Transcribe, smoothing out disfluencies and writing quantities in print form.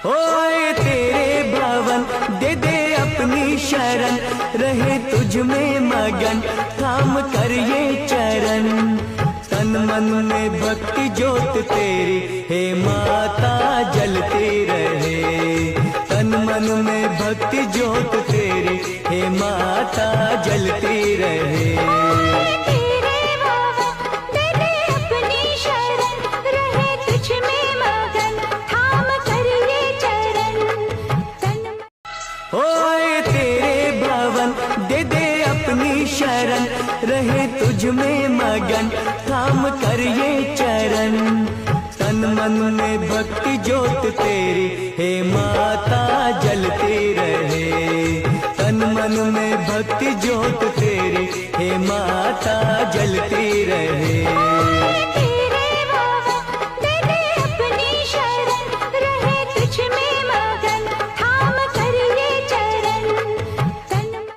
ओए तेरे भवन दे दे अपनी शरण, रहे तुझ में मगन थाम कर ये चरण। तन मन में भक्ति ज्योत तेरी हे माता जलती रहे, तन मन में भक्ति ज्योत तेरी हे माता जलती रहे। ओए तेरे भवन दे दे अपनी शरण, रहे तुझ में मगन थाम कर ये चरण। तन मन में भक्ति ज्योत तेरी हे माता जलती रहे, तन मन में भक्ति ज्योत तेरी हे माता